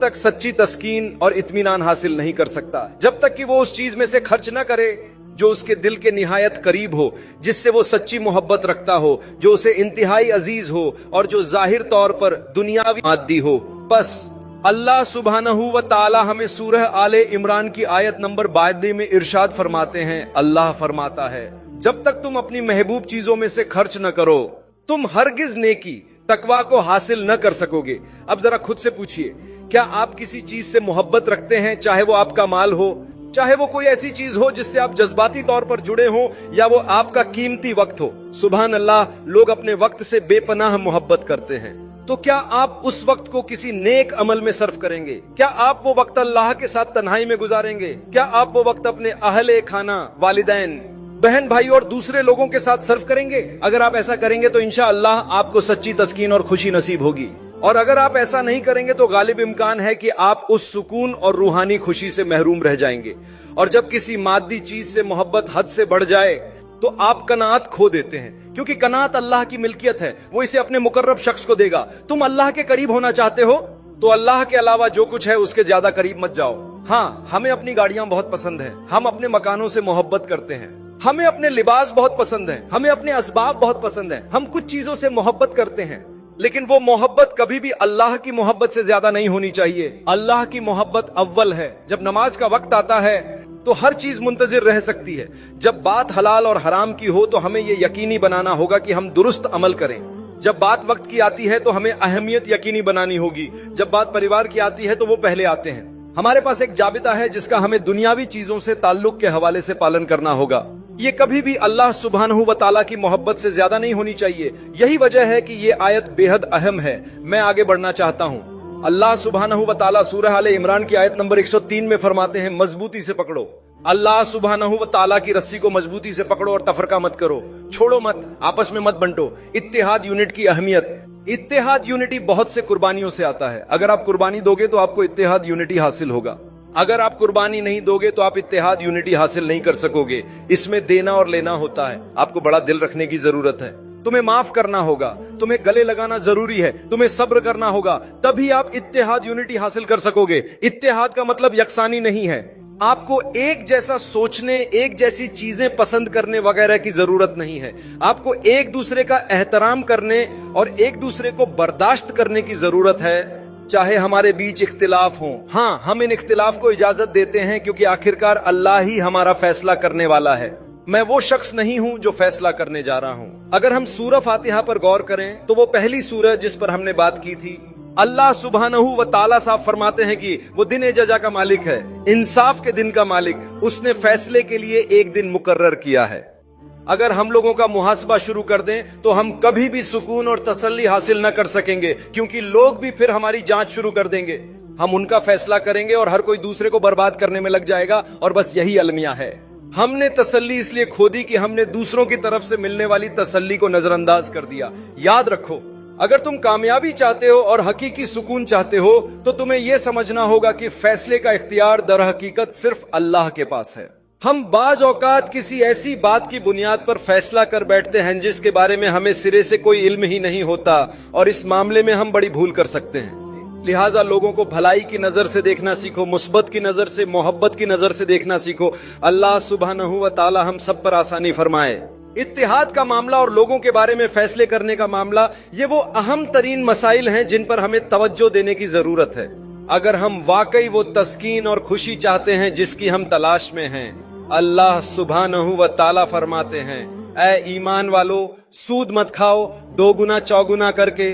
तक सच्ची तस्कीन और इत्मीनान हासिल नहीं कर सकता जब तक कि वो उस चीज में से खर्च न करे जो उसके दिल के निहायत करीब हो, जिससे वो सच्ची मोहब्बत रखता हो, जो उसे इंतहाई अजीज हो और जो जाहिर तौर पर दुनियावी मादी हो। बस अल्लाह सुब्हानहू व ताला हमें सूरह आले इमरान की आयत नंबर 22 में इरशाद फरमाते हैं। अल्लाह फरमाता है, जब तक तुम अपनी महबूब चीजों में से खर्च न करो तुम हरगिज नेकी तकवा को हासिल न कर सकोगे। अब जरा खुद से पूछिए, क्या आप किसी चीज से मोहब्बत रखते हैं, चाहे वो आपका माल हो, चाहे वो कोई ऐसी चीज हो जिससे आप जज्बाती तौर पर जुड़े हो, या वो आपका कीमती वक्त हो। सुभान अल्लाह, लोग अपने वक्त से बेपनाह मोहब्बत करते हैं। तो क्या आप उस वक्त को किसी नेक अमल में सर्फ करेंगे? क्या आप वो वक्त अल्लाह के साथ तन्हाई में गुजारेंगे? क्या आप वो वक्त अपने अहले खाना, वालिदैन, बहन भाई और दूसरे लोगों के साथ सर्फ करेंगे? अगर आप ऐसा करेंगे तो इंशाअल्लाह आपको सच्ची तस्कीन और खुशी नसीब होगी, और अगर आप ऐसा नहीं करेंगे तो गालिब इम्कान है कि आप उस सुकून और रूहानी खुशी से महरूम रह जाएंगे। और जब किसी मादी चीज से मोहब्बत हद से बढ़ जाए तो आप कनात खो देते हैं, क्योंकि कनात अल्लाह की मिल्कियत है, वो इसे अपने मुकर्रब शख्स को देगा। तुम अल्लाह के करीब होना चाहते हो तो अल्लाह के अलावा जो कुछ है उसके ज्यादा करीब मत जाओ। हाँ, हमें अपनी गाड़ियां बहुत पसंद है, हम अपने मकानों से मोहब्बत करते हैं, हमें अपने लिबास बहुत पसंद है, हमें अपने असबाब बहुत पसंद है, हम कुछ चीजों से मोहब्बत करते हैं, लेकिन वो मोहब्बत कभी भी अल्लाह की मोहब्बत से ज्यादा नहीं होनी चाहिए। अल्लाह की मोहब्बत अव्वल है। जब नमाज का वक्त आता है तो हर चीज मुंतजिर रह सकती है। जब बात हलाल और हराम की हो तो हमें ये यकीनी बनाना होगा कि हम दुरुस्त अमल करें। जब बात वक्त की आती है तो हमें अहमियत यकीनी बनानी होगी। जब बात परिवार की आती है तो वो पहले आते हैं। हमारे पास एक जाबिता है जिसका हमें दुनियावी चीजों से ताल्लुक के हवाले से पालन करना होगा। ये कभी भी अल्लाह सुब्हानहू व ताला की मोहब्बत से ज्यादा नहीं होनी चाहिए। यही वजह है कि ये आयत बेहद अहम है। मैं आगे बढ़ना चाहता हूँ। अल्लाह सुब्हानहू व ताला सूरह आले इमरान की आयत नंबर 103 में फरमाते हैं, मजबूती से पकड़ो। अल्लाह सुब्हानहू व ताला की रस्सी को मजबूती से पकड़ो और तफरका मत करो, छोड़ो मत, आपस में मत बंटो। इत्तेहाद यूनिट की अहमियत। इत्तेहाद यूनिटी बहुत से कुर्बानियों से आता है। अगर आप कुर्बानी दोगे तो आपको इत्तेहाद यूनिटी हासिल होगा। अगर आप कुर्बानी नहीं दोगे तो आप इत्तेहाद यूनिटी हासिल नहीं कर सकोगे। इसमें देना और लेना होता है। आपको बड़ा दिल रखने की जरूरत है, तुम्हें माफ करना होगा, तुम्हें गले लगाना जरूरी है, तुम्हें सब्र करना होगा, तभी आप इत्तेहाद यूनिटी हासिल कर सकोगे। इत्तेहाद का मतलब यकसानी नहीं है। आपको एक जैसा सोचने, एक जैसी चीजें पसंद करने वगैरह की जरूरत नहीं है। आपको एक दूसरे का एहतराम करने और एक दूसरे को बर्दाश्त करने की जरूरत है, चाहे हमारे बीच इख्तिलाफ हो। हाँ, हम इन इख्तिलाफ को इजाजत देते हैं क्योंकि आखिरकार अल्लाह ही हमारा फैसला करने वाला है। मैं वो शख्स नहीं हूँ जो फैसला करने जा रहा हूँ। अगर हम सूरह फातिहा पर गौर करें तो वो पहली सूरह जिस पर हमने बात की थी, अल्लाह सुब्हानहू व ताला साहब फरमाते हैं कि वो दिन जजा का मालिक है, इंसाफ के दिन का मालिक। उसने फैसले के लिए एक दिन मुकर्रर किया है। अगर हम लोगों का मुहासबा शुरू कर दें तो हम कभी भी सुकून और तसल्ली हासिल न कर सकेंगे, क्योंकि लोग भी फिर हमारी जांच शुरू कर देंगे। हम उनका फैसला करेंगे और हर कोई दूसरे को बर्बाद करने में लग जाएगा, और बस यही अलमिया है। हमने तसल्ली इसलिए खो दी कि हमने दूसरों की तरफ से मिलने वाली तसल्ली को नजरअंदाज कर दिया। याद रखो, अगर तुम कामयाबी चाहते हो और हकीकी सुकून चाहते हो तो तुम्हें यह समझना होगा कि फैसले का इख्तियार दर हकीकत सिर्फ अल्लाह के पास है। हम बाज औकात किसी ऐसी बात की बुनियाद पर फैसला कर बैठते हैं जिसके बारे में हमें सिरे से कोई इल्म ही नहीं होता, और इस मामले में हम बड़ी भूल कर सकते हैं। लिहाजा लोगों को भलाई की नजर से देखना सीखो, मुस्बत की नजर से, मोहब्बत की नजर से देखना सीखो। अल्लाह सुब्हानहू व ताला हम सब पर आसानी फरमाए। इत्तेहाद का मामला और लोगों के बारे में फैसले करने का मामला, ये वो अहम तरीन मसाइल हैं जिन पर हमें तवज्जो देने की जरूरत है। अगर हम वाकई वो तस्कीन और खुशी चाहते हैं जिसकी हम तलाश में हैं, अल्लाह सुब्हानहू व ताला फरमाते हैं, ऐ ईमान वालो, सूद मत खाओ, दोगुना चौगुना करके।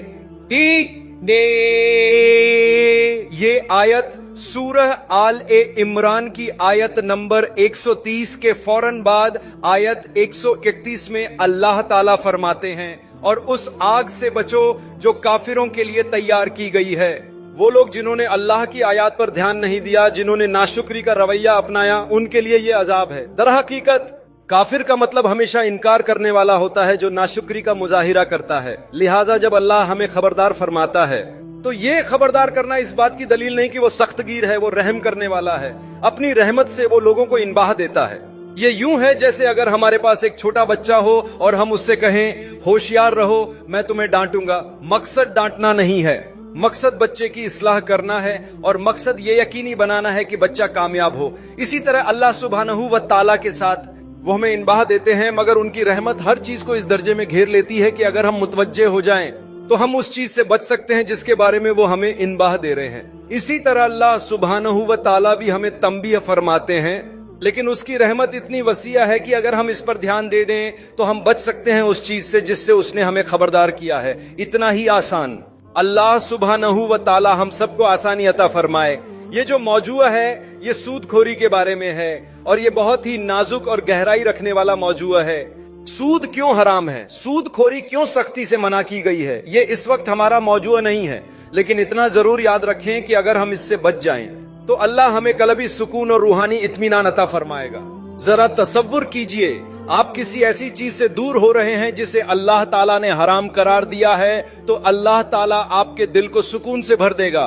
ये आयत सूरह आल ए इमरान की आयत नंबर 130 के फौरन बाद आयत 131 में अल्लाह ताला फरमाते हैं, और उस आग से बचो जो काफिरों के लिए तैयार की गई है। वो लोग जिन्होंने अल्लाह की आयत पर ध्यान नहीं दिया, जिन्होंने नाशुक्री का रवैया अपनाया, उनके लिए ये अजाब है। दरहकीकत काफिर का मतलब हमेशा इनकार करने वाला होता है जो नाशुक्री का मुजाहिरा करता है। लिहाजा जब अल्लाह हमें खबरदार फरमाता है तो ये खबरदार करना इस बात की दलील नहीं कि वो सख्तगीर है, वो रहम करने वाला है। अपनी रहमत से वो लोगों को इनबाह देता है। ये यूं है जैसे अगर हमारे पास एक छोटा बच्चा हो और हम उससे कहें, होशियार रहो, मैं तुम्हें डांटूंगा। मकसद डांटना नहीं है, मकसद बच्चे की इस्लाह करना है और मकसद ये यकीनी बनाना है कि बच्चा कामयाब हो। इसी तरह अल्लाह सुब्हानहू व ताला के साथ वो हमें इनबाह देते हैं, मगर उनकी रहमत हर चीज को इस दर्जे में घेर लेती है कि अगर हम मुतवज्जे हो जाएं तो हम उस चीज से बच सकते हैं जिसके बारे में वो हमें इनबाह दे रहे हैं। इसी तरह अल्लाह सुब्हानहू व ताला भी हमें तंबीह फरमाते हैं, लेकिन उसकी रहमत इतनी वसीया है कि अगर हम इस पर ध्यान दे दें तो हम बच सकते हैं उस चीज से जिससे उसने हमें खबरदार किया है। इतना ही आसान। अल्लाह सुब्हानहू व ताला हम सबको आसानी अता फरमाए। ये जो मौजूआ है ये सूदखोरी के बारे में है और ये बहुत ही नाजुक और गहराई रखने वाला मौजूआ है। सूद क्यों हराम है, सूदखोरी क्यों सख्ती से मना की गई है, ये इस वक्त हमारा मौजूआ नहीं है, लेकिन इतना जरूर याद रखें कि अगर हम इससे बच जाएं तो अल्लाह हमें कल्बी सुकून और रूहानी इत्मीनान अता फरमाएगा। जरा तसव्वुर कीजिए, आप किसी ऐसी चीज से दूर हो रहे हैं जिसे अल्लाह ताला ने हराम करार दिया है, तो अल्लाह ताला आपके दिल को सुकून से भर देगा।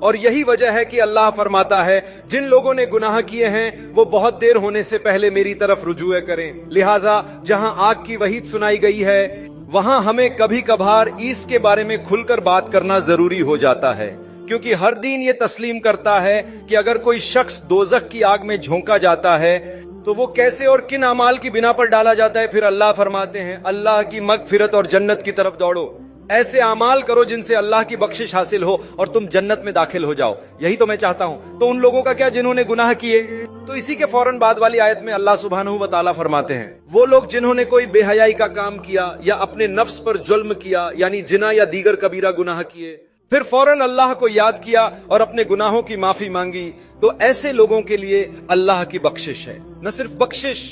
और यही वजह है कि अल्लाह फरमाता है जिन लोगों ने गुनाह किए हैं वो बहुत देर होने से पहले मेरी तरफ रुजू करें। लिहाजा जहां आग की वहीद सुनाई गई है वहां हमें कभी कभार इसके बारे में खुलकर बात करना जरूरी हो जाता है, क्योंकि हर दीन ये तस्लीम करता है कि अगर कोई शख्स दोज़ख की आग में झोंका जाता है तो वो कैसे और किन अमाल की बिना पर डाला जाता है। फिर अल्लाह फरमाते हैं अल्लाह की मगफिरत और जन्नत की तरफ दौड़ो, ऐसे अमाल करो जिनसे अल्लाह की बख्शिश हासिल हो और तुम जन्नत में दाखिल हो जाओ। यही तो मैं चाहता हूं। तो उन लोगों का क्या जिन्होंने गुनाह किए? तो इसी के फौरन बाद वाली आयत में अल्लाह सुब्हानहू व तआला फरमाते हैं वो लोग जिन्होंने कोई बेहयाई का काम किया या अपने नफ्स पर जुल्म किया यानी जिना या दीगर कबीरा गुनाह किए, फिर फौरन अल्लाह को याद किया और अपने गुनाहों की माफी मांगी, तो ऐसे लोगों के लिए अल्लाह की बख्शिश है। न सिर्फ बख्शिश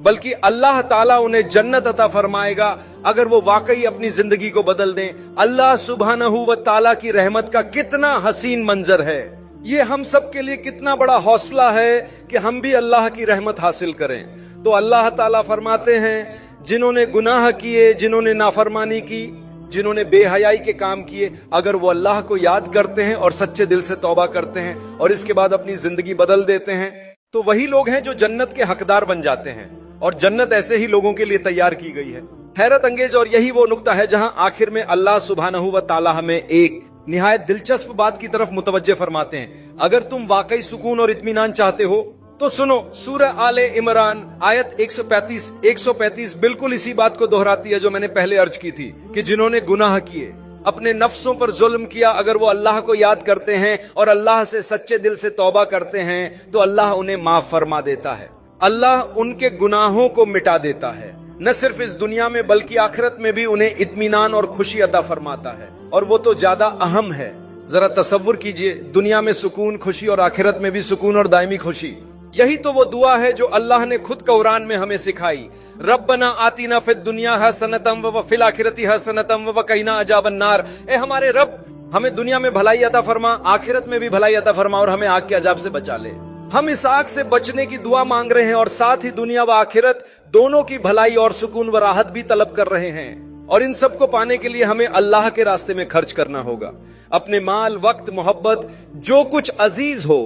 बल्कि अल्लाह ताला उन्हें जन्नत अता फरमाएगा अगर वो वाकई अपनी जिंदगी को बदल दें। अल्लाह सुब्हानहू व ताला की रहमत का कितना हसीन मंजर है। ये हम सब के लिए कितना बड़ा हौसला है कि हम भी अल्लाह की रहमत हासिल करें। तो अल्लाह ताला फरमाते हैं जिन्होंने गुनाह किए, जिन्होंने नाफरमानी की, जिन्होंने बेहयाई के काम किए, अगर वो अल्लाह को याद करते हैं और सच्चे दिल से तौबा करते हैं और इसके बाद अपनी जिंदगी बदल देते हैं, तो वही लोग हैं जो जन्नत के हकदार बन जाते हैं। और जन्नत ऐसे ही लोगों के लिए तैयार की गई है। हैरत अंगेज और यही वो नुक्ता है जहां आखिर में अल्लाह सुब्हानहू व तआला हमें एक निहायत दिलचस्प बात की तरफ मुतवज्जे फरमाते हैं। अगर तुम वाकई सुकून और इत्मीनान चाहते हो तो सुनो, सूरह आले इमरान आयत 135 बिल्कुल इसी बात को दोहराती है जो मैंने पहले अर्ज की थी कि जिन्होंने गुनाह किए, अपने नफ्सों पर जुल्म किया, अगर वो अल्लाह को याद करते हैं और अल्लाह से सच्चे दिल से तौबा करते हैं तो अल्लाह उन्हें माफ फरमा देता है। अल्लाह उनके गुनाहों को मिटा देता है। न सिर्फ इस दुनिया में बल्कि आखिरत में भी उन्हें इत्मीनान और खुशी अता फरमाता है, और वो तो ज्यादा अहम है। जरा तसव्वुर कीजिए, दुनिया में सुकून, खुशी और आखिरत में भी सुकून और दायमी खुशी। यही तो वो दुआ है जो अल्लाह ने खुद कुरान में हमें सिखाई। रब्बना आतीना फिद दुनिया हसनतम व फिल आखिरती हसनतम व वक़िना अजाबन नार। ए हमारे रब, हमें दुनिया में भलाई अता फरमा, आखिरत में भी भलाई अता फरमा और हमें आग के अजाब से बचा ले। हम इस आग से बचने की दुआ मांग रहे हैं और साथ ही दुनिया व आखिरत दोनों की भलाई और सुकून व राहत भी तलब कर रहे हैं। और इन सब को पाने के लिए हमें अल्लाह के रास्ते में खर्च करना होगा। अपने माल, वक्त, मोहब्बत, जो कुछ अजीज हो,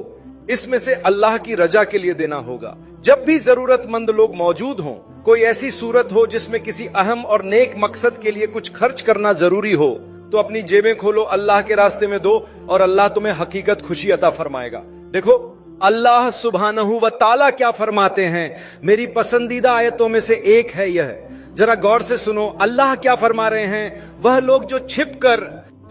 इसमें से अल्लाह की रजा के लिए देना होगा। जब भी जरूरतमंद लोग मौजूद हों, कोई ऐसी सूरत हो जिसमें किसी अहम और नेक मकसद के लिए कुछ खर्च करना जरूरी हो, तो अपनी जेबें खोलो, अल्लाह के रास्ते में दो और अल्लाह तुम्हें हकीकत खुशी अता फरमाएगा। देखो अल्लाह सुब्हानहू व तआला क्या फरमाते हैं। मेरी पसंदीदा आयतों में से एक है यह, जरा गौर से सुनो। अल्लाह क्या फरमा रहे हैं, वह लोग जो छिपकर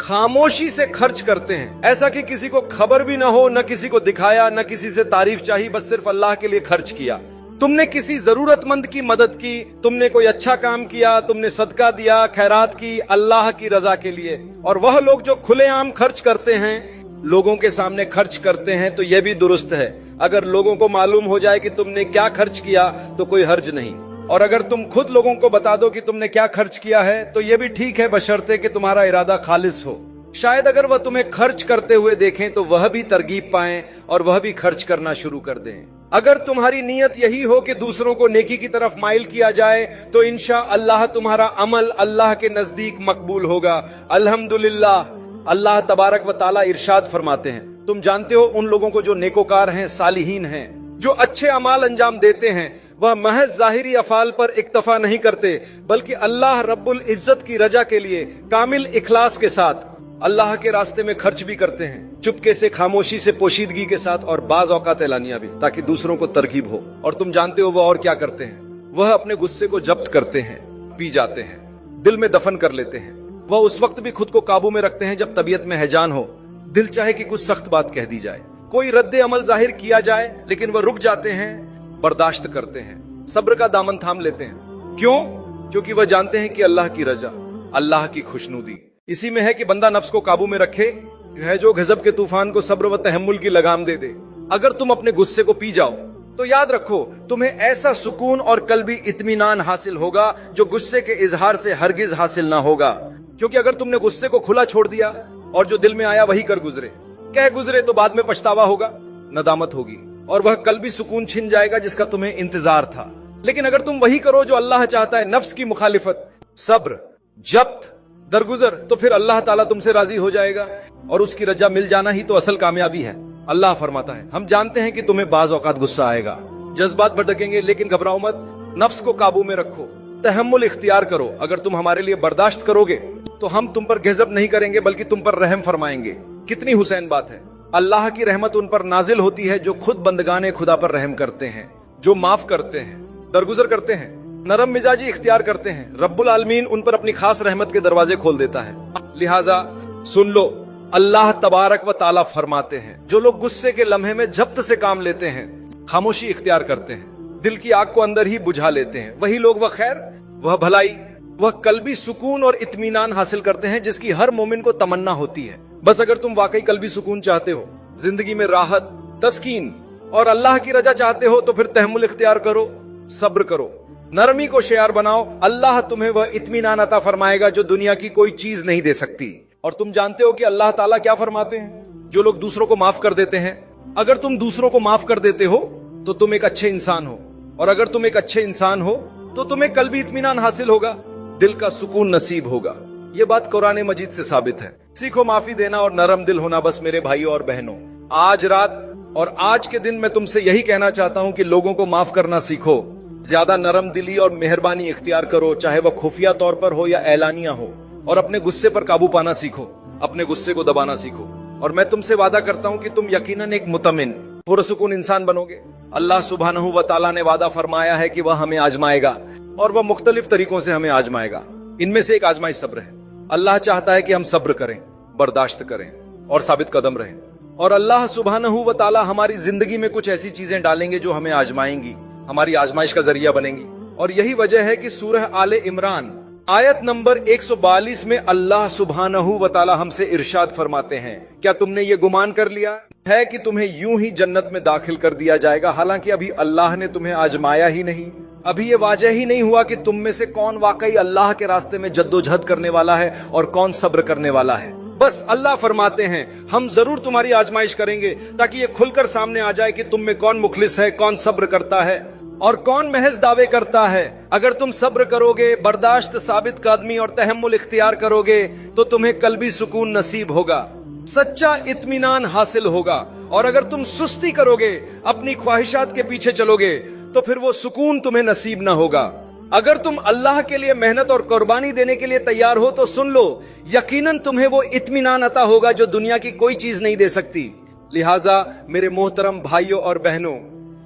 खामोशी से खर्च करते हैं, ऐसा कि किसी को खबर भी ना हो, न किसी को दिखाया, न किसी से तारीफ चाहिए, बस सिर्फ अल्लाह के लिए खर्च किया। तुमने किसी जरूरतमंद की मदद की, तुमने कोई अच्छा काम किया, तुमने सदका दिया, खैरात की अल्लाह की रजा के लिए। और वह लोग जो खुलेआम खर्च करते हैं, लोगों के सामने खर्च करते हैं, तो यह भी दुरुस्त है। अगर लोगों को मालूम हो जाए कि तुमने क्या खर्च किया तो कोई हर्ज नहीं, और अगर तुम खुद लोगों को बता दो कि तुमने क्या खर्च किया है तो यह भी ठीक है, बशर्ते कि तुम्हारा इरादा खालिस हो। शायद अगर वह तुम्हें खर्च करते हुए देखें तो वह भी तरगीब पाएं और वह भी खर्च करना शुरू कर दें। अगर तुम्हारी नीयत यही हो कि दूसरों को नेकी की तरफ माइल किया जाए तो इंशाअल्लाह तुम्हारा अमल अल्लाह के नजदीक मकबूल होगा। अल्हम्दुलिल्लाह। अल्लाह तबारक व ताला इरशाद फरमाते हैं, तुम जानते हो उन लोगों को जो नेकोकार हैं, सालिहीन हैं, जो अच्छे अमाल अंजाम देते हैं, वह महज जाहिरी अफाल पर इक्तफा नहीं करते, बल्कि अल्लाह रब्बुल इज्जत की रजा के लिए कामिल इखलास के साथ अल्लाह के रास्ते में खर्च भी करते हैं, चुपके से, खामोशी से, पोशीदगी के साथ, और बाज औकात एलानिया भी, ताकि दूसरों को तरकीब हो। और तुम जानते हो वह और क्या करते हैं? वह अपने गुस्से को जब्त करते हैं, पी जाते हैं, दिल में दफन कर लेते हैं। वह उस वक्त भी खुद को काबू में रखते हैं जब तबीयत में हैजान हो, दिल चाहे कि कुछ सख्त बात कह दी जाए, कोई रद्द अमल जाहिर किया जाए, लेकिन वह रुक जाते हैं, बर्दाश्त करते हैं, सब्र का दामन थाम लेते हैं। क्यों? क्योंकि वह जानते हैं कि अल्लाह की रजा, अल्लाह की खुशनुदी इसी में है कि बंदा नफ्स को काबू में रखे, है जो गजब के तूफान को सब्र व तहम्मुल की लगाम दे दे। अगर तुम अपने गुस्से को पी जाओ तो याद रखो, तुम्हें ऐसा सुकून और कल्बी इत्मीनान हासिल होगा जो गुस्से के इजहार से हरगिज हासिल ना होगा। क्योंकि अगर तुमने गुस्से को खुला छोड़ दिया और जो दिल में आया वही कर गुजरे, कह गुजरे, तो बाद में पछतावा होगा, नदामत होगी, और वह कल्बी सुकून छिन जाएगा जिसका तुम्हें इंतजार था। लेकिन अगर तुम वही करो जो अल्लाह चाहता है, नफ्स की मुखालिफत, सब्र, जब्त, दरगुजर, तो फिर अल्लाह ताला तुमसे राजी हो जाएगा, और उसकी रजा मिल जाना ही तो असल कामयाबी है। अल्लाह फरमाता है, हम जानते हैं कि तुम्हें बाज औकात गुस्सा आएगा, जज्बात भटकेंगे, लेकिन घबराओ मत, नफ्स को काबू में रखो, तहम्मुल इख्तियार करो। अगर तुम हमारे लिए बर्दाश्त करोगे तो हम तुम पर गजब नहीं करेंगे, बल्कि तुम पर रहम फरमाएंगे। कितनी हुसैन बात है। अल्लाह की रहमत उन पर नाजिल होती है जो खुद बंदगाने खुदा पर रहम करते हैं, जो माफ करते हैं, दरगुजर करते हैं, नरम मिजाजी इख्तियार करते हैं। रब्बुल आलमीन उन पर अपनी खास रहमत के दरवाजे खोल देता है। लिहाजा सुन लो, अल्लाह तबारक व ताला फरमाते हैं, जो लोग गुस्से के लम्हे में जब्त से काम लेते हैं, खामोशी इख्तियार करते हैं, दिल की आग को अंदर ही बुझा लेते हैं, वही लोग वह खैर, वह भलाई, वह कल्बी सुकून और इत्मीनान हासिल करते हैं जिसकी हर मोमिन को तमन्ना होती है। बस अगर तुम वाकई कल्बी सुकून चाहते हो, जिंदगी में राहत, तस्कीन और अल्लाह की रजा चाहते हो, तो फिर तहम्मुल इख्तियार करो, सब्र करो, नरमी को शेयार बनाओ। अल्लाह तुम्हें वह इत्मीनान अता फरमाएगा जो दुनिया की कोई चीज नहीं दे सकती। और तुम जानते हो कि अल्लाह ताला क्या फरमाते हैं? जो लोग दूसरों को माफ कर देते हैं, अगर तुम दूसरों को माफ कर देते हो तो तुम एक अच्छे इंसान हो, और अगर तुम एक अच्छे इंसान हो तो तुम्हें कल्बी इत्मीनान हासिल होगा, दिल का सुकून नसीब होगा। ये बात कुरान मजीद से साबित है। सीखो माफी देना और नरम दिल होना। बस मेरे भाइयों और बहनों, आज रात और आज के दिन मैं तुमसे यही कहना चाहता हूं कि लोगों को माफ करना सीखो, ज्यादा नरम दिली और मेहरबानी इख्तियार करो, चाहे वह खुफिया तौर पर हो या एलानिया हो, और अपने गुस्से पर काबू पाना सीखो, अपने गुस्से को दबाना सीखो। और मैं तुमसे वादा करता हूं कि तुम यकीनन एक मुतमिन, पुरसुकून इंसान बनोगे। अल्लाह सुब्हानहू व तआला ने वादा फरमाया है कि वह हमें आजमाएगा, और वह मुख्तलिफ तरीकों से हमें आजमाएगा। इनमें से एक आजमाइश सब्र है। अल्लाह चाहता है कि हम सब्र करें, बर्दाश्त करें और साबित कदम रहें। और अल्लाह सुब्हानहू व तआला हमारी जिंदगी में कुछ ऐसी चीजें डालेंगे जो हमें आजमाएंगी, हमारी आजमाइश का जरिया बनेंगी। और यही वजह है कि सूरह आले इमरान आयत नंबर 142 में अल्लाह सुब्हानहू व तआला हमसे इरशाद फरमाते हैं, क्या तुमने ये गुमान कर लिया है कि तुम्हें यूं ही जन्नत में दाखिल कर दिया जाएगा, हालांकि अभी अल्लाह ने तुम्हें आजमाया ही नहीं। अभी ये वाजह ही नहीं हुआ कि तुम में से कौन वाकई अल्लाह के रास्ते में जद्दोजहद करने वाला है और कौन सब्र करने वाला है। बस अल्लाह फरमाते हैं, हम जरूर तुम्हारी आजमाइश करेंगे ताकि ये खुलकर सामने आ जाए कि तुम में कौन मुखलिस है, कौन सब्र करता है और कौन महज दावे करता है। अगर तुम सब्र करोगे, बर्दाश्त, साबित कदमी और तहम्मुल इख्तियार करोगे तो तुम्हें कल्बी सुकून नसीब होगा, सच्चा इत्मीनान हासिल होगा। और अगर तुम सुस्ती करोगे, अपनी ख्वाहिशात के पीछे चलोगे, तो फिर वो सुकून तुम्हें नसीब ना होगा। अगर तुम अल्लाह के लिए मेहनत और कुर्बानी देने के लिए तैयार हो तो सुन लो, यकीनन तुम्हें वो इत्मीनान अता होगा जो दुनिया की कोई चीज नहीं दे सकती। लिहाजा मेरे मोहतरम भाइयों और बहनों,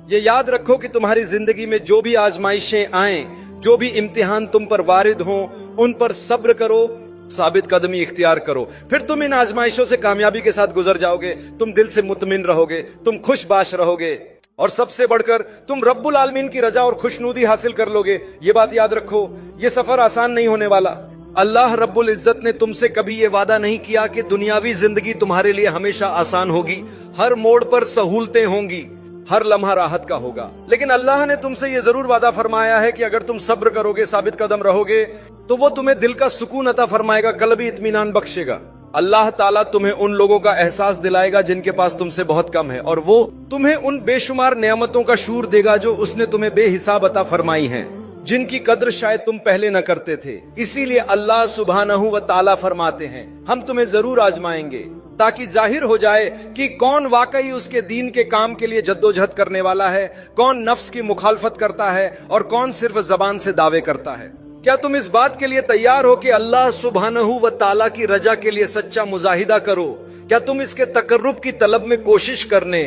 ये याद रखो कि तुम्हारी जिंदगी में जो भी आजमाइशें आएं, जो भी इम्तिहान तुम पर वारिद हों, उन पर सब्र करो, साबित कदमी इख्तियार करो। फिर तुम इन आजमाइशों से कामयाबी के साथ गुजर जाओगे, तुम दिल से मुतमिन रहोगे, तुम खुशबाश रहोगे, और सबसे बढ़कर तुम रब्बुल आलमीन की रजा और खुशनूदी हासिल कर लोगे। ये बात याद रखो, ये सफर आसान नहीं होने वाला। अल्लाह रब्बुल इज्जत ने तुमसे कभी ये वादा नहीं किया कि दुनियावी जिंदगी तुम्हारे लिए हमेशा आसान होगी, हर मोड़ पर सहूलतें होंगी, हर लम्हा राहत का होगा। लेकिन अल्लाह ने तुमसे ये जरूर वादा फरमाया है कि अगर तुम सब्र करोगे, साबित कदम रहोगे, तो वो तुम्हें दिल का सुकून अता फरमाएगा, कल्बी इत्मीनान बख्शेगा। अल्लाह ताला तुम्हें उन लोगों का एहसास दिलाएगा जिनके पास तुमसे बहुत कम है, और वो तुम्हें उन बेशुमार नेमतों का शूर देगा जो उसने तुम्हें बेहिसाब अता फरमाई हैं, जिनकी कद्र शायद तुम पहले न करते थे। इसीलिए अल्लाह सुब्हानहू व तआला फरमाते हैं, हम तुम्हें जरूर आजमाएंगे ताकि जाहिर हो जाए कि कौन वाकई उसके दीन के काम के लिए जद्दोजहद करने वाला है, कौन नफ्स की मुखालफत करता है और कौन सिर्फ जबान से दावे करता है। क्या तुम इस बात के लिए तैयार हो कि अल्लाह सुब्हानहू व ताला की रजा के लिए सच्चा मुजाहिदा करो? क्या तुम इसके तकर्रुब की तलब में कोशिश करने,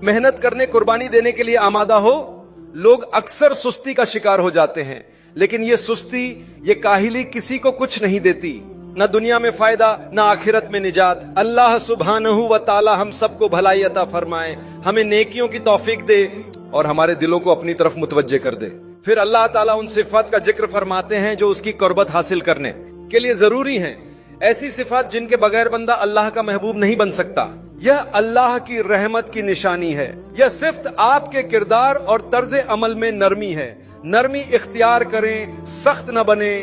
मेहनत करने, कुर्बानी देने के लिए आमादा हो? लोग अक्सर सुस्ती का शिकार हो जाते हैं, लेकिन ये सुस्ती, ये काहिली किसी को कुछ नहीं देती, न दुनिया में फायदा न आखिरत में निजात। अल्लाह सुब्हानहू व ताला हम सबको भलाई अता फरमाए, हमें नेकियों की तौफीक दे और हमारे दिलों को अपनी तरफ मुतवज्जे कर दे। फिर अल्लाह ताला उन सिफात का जिक्र फरमाते हैं जो उसकी कुर्बत हासिल करने के लिए जरूरी हैं। ऐसी सिफात जिनके बगैर बंदा अल्लाह का महबूब नहीं बन सकता। यह अल्लाह की रहमत की निशानी है। यह सिर्फ आपके किरदार और तर्ज अमल में नरमी है। नरमी इख्तियार करें, सख्त न बने,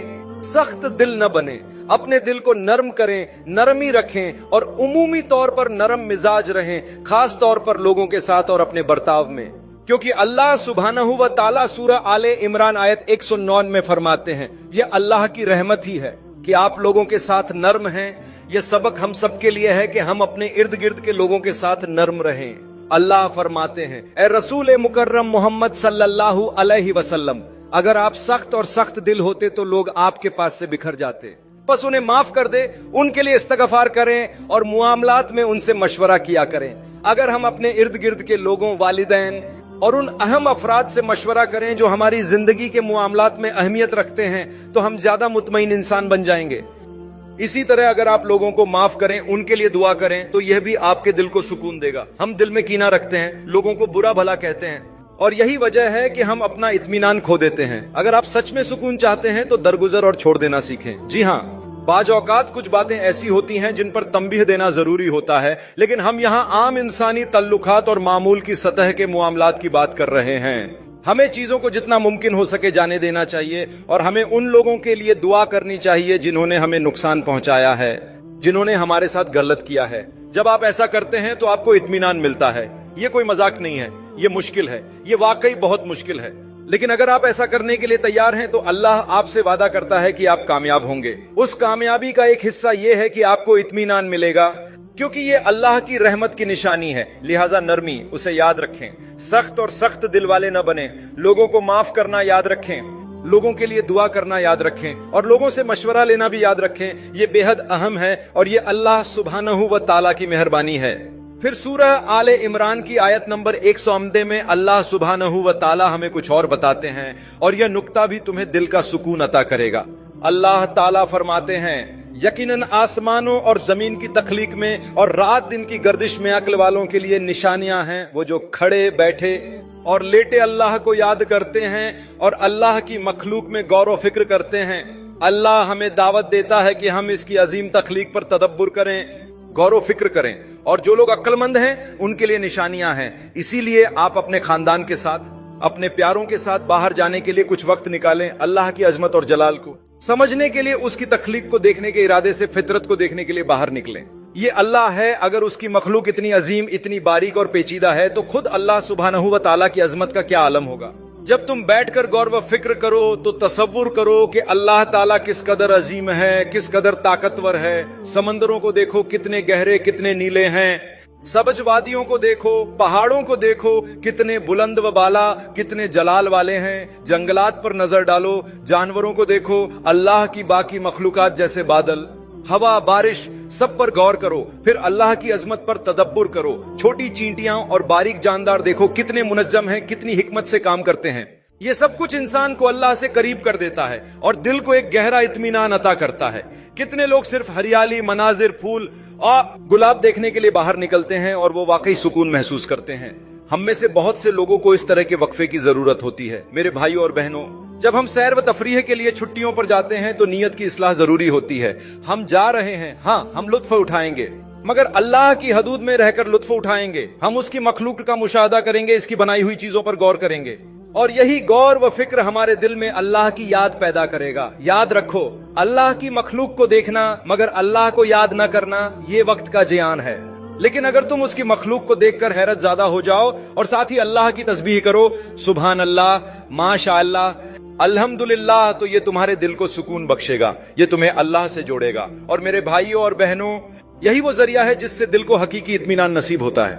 सख्त दिल न बने। अपने दिल को नरम करें, नरमी रखें और उमूमी तौर पर नरम मिजाज रहें, खास तौर पर लोगों के साथ और अपने बर्ताव में। क्योंकि अल्लाह सुब्हानहू व ताला सूरह आले इमरान आयत 109 में फरमाते हैं, यह अल्लाह की रहमत ही है कि आप लोगों के साथ नर्म हैं। यह सबक हम सब के लिए है कि हम अपने इर्द गिर्द के लोगों के साथ नर्म रहें। अल्लाह फरमाते हैं, ए रसूल मुकर्रम मोहम्मद सल्लल्लाहु अलैहि वसल्लम, अगर आप सख्त और सख्त दिल होते तो लोग आपके पास से बिखर जाते। बस उन्हें माफ कर दे, उनके लिए इस्तगफार करें और मुआमलात में उनसे मशवरा किया करें। अगर हम अपने इर्द गिर्द के लोगों, वालिदैन और उन अहम अफराद से मशवरा करें जो हमारी जिंदगी के मुआमलात में अहमियत रखते हैं, तो हम ज्यादा मुतमईन इंसान बन जाएंगे। इसी तरह अगर आप लोगों को माफ करें, उनके लिए दुआ करें, तो यह भी आपके दिल को सुकून देगा। हम दिल में कीना रखते हैं, लोगों को बुरा भला कहते हैं और यही वजह है कि हम अपना इत्मीनान खो देते हैं। अगर आप सच में सुकून चाहते हैं तो दरगुजर और छोड़ देना सीखें। जी हाँ, बाज औकात कुछ बातें ऐसी होती हैं जिन पर तंबीह देना जरूरी होता है, लेकिन हम यहाँ आम इंसानी तल्लुकात और मामूल की सतह के मुआमलात की बात कर रहे हैं। हमें चीजों को जितना मुमकिन हो सके जाने देना चाहिए और हमें उन लोगों के लिए दुआ करनी चाहिए जिन्होंने हमें नुकसान पहुंचाया है, जिन्होंने हमारे साथ गलत किया है। जब आप ऐसा करते हैं तो आपको इत्मीनान मिलता है। ये कोई मजाक नहीं है, ये मुश्किल है, ये वाकई बहुत मुश्किल है, लेकिन अगर आप ऐसा करने के लिए तैयार हैं तो अल्लाह आपसे वादा करता है कि आप कामयाब होंगे। उस कामयाबी का एक हिस्सा ये है कि आपको इत्मीनान मिलेगा, क्योंकि ये अल्लाह की रहमत की निशानी है। लिहाजा नरमी, उसे याद रखें। सख्त और सख्त दिल वाले न बने। लोगों को माफ करना याद रखें, लोगों के लिए दुआ करना याद रखें और लोगों से मशवरा लेना भी याद रखें। ये बेहद अहम है और ये अल्लाह सुब्हानहू व ताला की मेहरबानी है। फिर सूरह आले इमरान की आयत नंबर 110 में अल्लाह सुब्हानहू व ताला हमें कुछ और बताते हैं और यह नुक्ता भी तुम्हें दिल का सुकून अता करेगा। अल्लाह ताला फरमाते हैं, यकीनन आसमानों और जमीन की तख्लीक में और रात दिन की गर्दिश में अक्ल वालों के लिए निशानियां हैं। वो जो खड़े, बैठे और लेटे अल्लाह को याद करते हैं और अल्लाह की मखलूक में गौर व फिक्र करते हैं। अल्लाह हमें दावत देता है कि हम इसकी अजीम तख्लीक पर तदब्बुर करें, गौर व फिक्र करें, और जो लोग अक्लमंद हैं उनके लिए निशानियां हैं। इसीलिए आप अपने खानदान के साथ, अपने प्यारों के साथ बाहर जाने के लिए कुछ वक्त निकालें। अल्लाह की अजमत और जलाल को समझने के लिए, उसकी तख्लीक को देखने के इरादे से, फितरत को देखने के लिए बाहर निकलें। ये अल्लाह है। अगर उसकी मखलूक इतनी अजीम, इतनी बारीक और पेचीदा है तो खुद अल्लाह सुब्हानहू व ताला की अजमत का क्या आलम होगा। जब तुम बैठकर गौर व फिक्र करो तो तसव्वुर करो कि अल्लाह ताला किस कदर अजीम है, किस कदर ताकतवर है। समंदरों को देखो, कितने गहरे, कितने नीले हैं। सबज वादियों को देखो, पहाड़ों को देखो, कितने बुलंद व बाला, कितने जलाल वाले हैं। जंगलात पर नजर डालो, जानवरों को देखो, अल्लाह की बाकी मखलूकात जैसे बादल, हवा, बारिश, सब पर गौर करो। फिर अल्लाह की अजमत पर तदब्बुर करो। छोटी चींटियां और बारीक जानदार देखो, कितने मुनज्जम हैं, कितनी हिकमत से काम करते हैं। ये सब कुछ इंसान को अल्लाह से करीब कर देता है और दिल को एक गहरा इत्मीनान अता करता है। कितने लोग सिर्फ हरियाली, मनाजिर, फूल और गुलाब देखने के लिए बाहर निकलते हैं और वो वाकई सुकून महसूस करते हैं। हम में से बहुत से लोगों को इस तरह के वक्फे की जरूरत होती है। मेरे भाइयों और बहनों, जब हम सैर व तफरीह के लिए छुट्टियों पर जाते हैं तो नीयत की इस्लाह जरूरी होती है। हम जा रहे हैं, हाँ, हम लुत्फ उठाएंगे, मगर अल्लाह की हदूद में रहकर लुत्फ उठाएंगे। हम उसकी मखलूक का मुशाहदा करेंगे, इसकी बनाई हुई चीजों पर गौर करेंगे और यही गौर व फिक्र हमारे दिल में अल्लाह की याद पैदा करेगा। याद रखो, अल्लाह की मखलूक को देखना मगर अल्लाह को याद न करना, ये वक्त का जियान है। लेकिन अगर तुम उसकी मखलूक को देखकर हैरत ज़्यादा हो जाओ और साथ ही अल्लाह की तस्बीह करो, सुभान अल्लाह, माशा अल्लाह, अल्हम्दुलिल्लाह, तो ये तुम्हारे दिल को सुकून बख्शेगा, ये तुम्हें अल्लाह से जोड़ेगा। और मेरे भाइयों और बहनों, यही वो जरिया है जिससे दिल को हकीकी इत्मीनान नसीब होता है।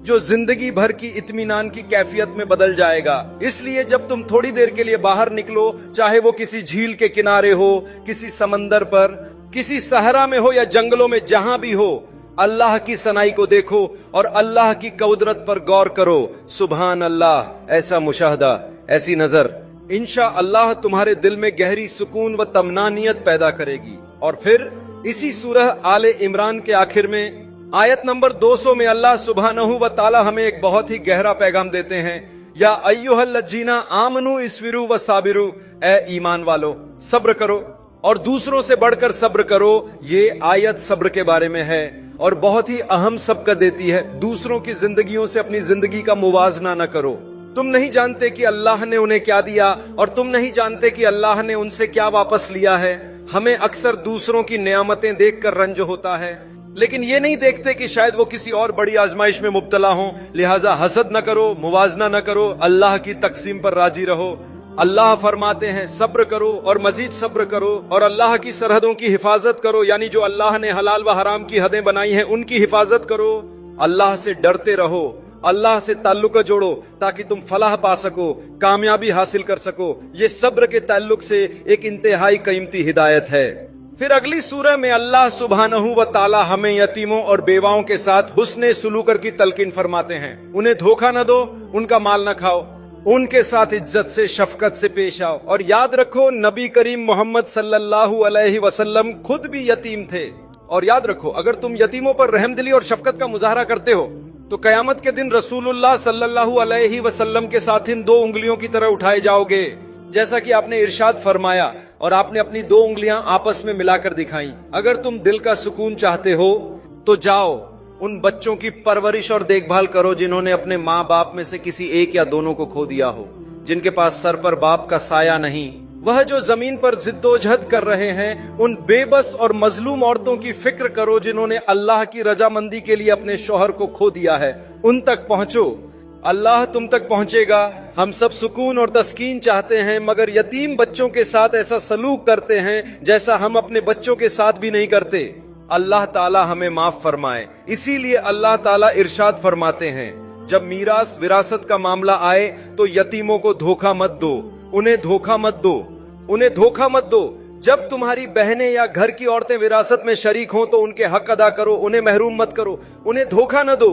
जो जिंदगी भर की इत्मीनान की कैफियत में बदल जाएगा। इसलिए जब तुम थोड़ी देर के लिए बाहर निकलो, चाहे वो किसी झील के किनारे हो, किसी समंदर पर, किसी सहरा में हो या जंगलों में, जहां भी हो, अल्लाह की सनाई को देखो और अल्लाह की कुदरत पर गौर करो। सुभान अल्लाह। ऐसा मुशाहदा, ऐसी नजर इंशा अल्लाह तुम्हारे दिल में गहरी सुकून व तमनानियत पैदा करेगी। और फिर इसी सूरह आले इमरान के आखिर में आयत नंबर 200 में अल्लाह सुब्हानहू व ताला हमें एक बहुत ही गहरा पैगाम देते हैं, या अय्युहल्लजीना आमनू इस्बिरू व साबिरू, ए ईमान वालो सब्र करो और दूसरों से बढ़कर सब्र करो। ये आयत सब्र के बारे में है और बहुत ही अहम सबक देती है। दूसरों की जिंदगियों से अपनी जिंदगी का मुवाजना न करो। तुम नहीं जानते कि अल्लाह ने उन्हें क्या दिया और तुम नहीं जानते कि अल्लाह ने उनसे क्या वापस लिया है। हमें अक्सर दूसरों की नेमतें देखकर रंज होता है, लेकिन ये नहीं देखते कि शायद वो किसी और बड़ी आजमाइश में मुब्तला हों। लिहाजा हसद न करो, मुवाजना न करो, अल्लाह की तकसीम पर राजी रहो। अल्लाह फरमाते हैं सब्र करो और मजीद सब्र करो और अल्लाह की सरहदों की हिफाजत करो, यानी जो अल्लाह ने हलाल व हराम की हदें बनाई हैं उनकी हिफाजत करो। अल्लाह से डरते रहो, अल्लाह से ताल्लुक जोड़ो ताकि तुम फलाह पा सको, कामयाबी हासिल कर सको। ये सब्र के ताल्लुक से एक इंतहाई कीमती हिदायत है। फिर अगली सूरह में अल्लाह सुब्हानहू व ताला हमें यतीमों और बेवाओं के साथ हुस्ने सुलूकर की तलकीन फरमाते हैं। उन्हें धोखा न दो, उनका माल न खाओ, उनके साथ इज्जत से शफकत से पेश आओ। और याद रखो नबी करीम मोहम्मद सल्लल्लाहु अलैहि वसल्लम खुद भी यतीम थे। और याद रखो अगर तुम यतीमों पर रहमदिली और शफकत का मुजाहरा करते हो तो कयामत के दिन रसूलुल्लाह सल्लल्लाहु अलैहि वसल्लम के साथ इन 2 उंगलियों की तरह उठाए जाओगे, जैसा कि आपने इरशाद फरमाया और आपने अपनी 2 उंगलियां आपस में मिलाकर दिखाई। अगर तुम दिल का सुकून चाहते हो तो जाओ उन बच्चों की परवरिश और देखभाल करो जिन्होंने अपने माँ बाप में से किसी एक या दोनों को खो दिया हो, जिनके पास सर पर बाप का साया नहीं। वह जो जमीन पर जिद्दोजहद कर रहे हैं, उन बेबस और मजलूम औरतों की फिक्र करो जिन्होंने अल्लाह की रजामंदी के लिए अपने शौहर को खो दिया है। उन तक पहुंचो, अल्लाह तुम तक पहुंचेगा। हम सब सुकून और तस्कीन चाहते हैं, मगर यतीम बच्चों के साथ ऐसा सलूक करते हैं जैसा हम अपने बच्चों के साथ भी नहीं करते। अल्लाह ताला हमें माफ फरमाए। इसीलिए अल्लाह ताला इरशाद फरमाते हैं, जब मीरास विरासत का मामला आए तो यतीमों को धोखा मत दो, उन्हें धोखा मत दो, उन्हें धोखा मत दो। जब तुम्हारी बहनें या घर की औरतें विरासत में शरीक हों तो उनके हक अदा करो, उन्हें महरूम मत करो, उन्हें धोखा न दो।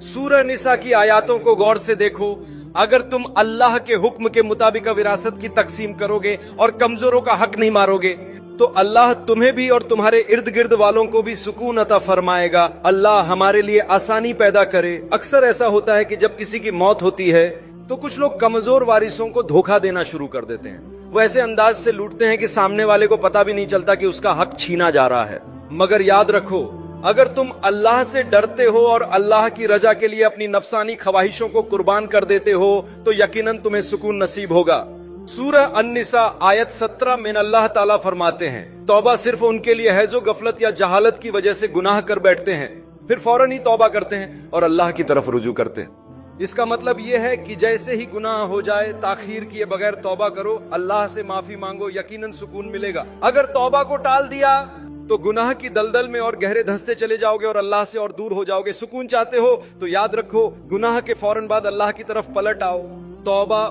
सूरह निसा की आयतों को गौर से देखो। अगर तुम अल्लाह के हुक्म के मुताबिक विरासत की तकसीम करोगे और कमजोरों का हक नहीं मारोगे तो अल्लाह तुम्हें भी और तुम्हारे इर्द गिर्द वालों को भी सुकून अता फरमाएगा। अल्लाह हमारे लिए आसानी पैदा करे। अक्सर ऐसा होता है कि जब किसी की मौत होती है तो कुछ लोग कमजोर वारिसों को धोखा देना शुरू कर देते हैं। वो ऐसे अंदाज से लूटते हैं कि सामने वाले को पता भी नहीं चलता कि उसका हक छीना जा रहा है। मगर याद रखो, अगर तुम अल्लाह से डरते हो और अल्लाह की रजा के लिए अपनी नफसानी ख्वाहिशों को कुर्बान कर देते हो तो यकीनन तुम्हें सुकून नसीब होगा। सूरह अन-निसा आयत 17 में अल्लाह ताला फरमाते हैं, तौबा सिर्फ उनके लिए है जो गफलत या जहालत की वजह से गुनाह कर बैठते हैं, फिर फौरन ही तौबा करते हैं और अल्लाह की तरफ रुजू करते हैं। इसका मतलब यह है कि जैसे ही गुनाह हो जाए, ताखीर किए बगैर तौबा करो, अल्लाह से माफी मांगो, यकीनन सुकून मिलेगा। अगर तौबा को टाल दिया तो गुनाह की दलदल में और गहरे धंसते चले जाओगे और अल्लाह से और दूर हो जाओगे। सुकून चाहते हो तो याद रखो, गुनाह के फौरन बाद अल्लाह की तरफ पलट आओ। तौबा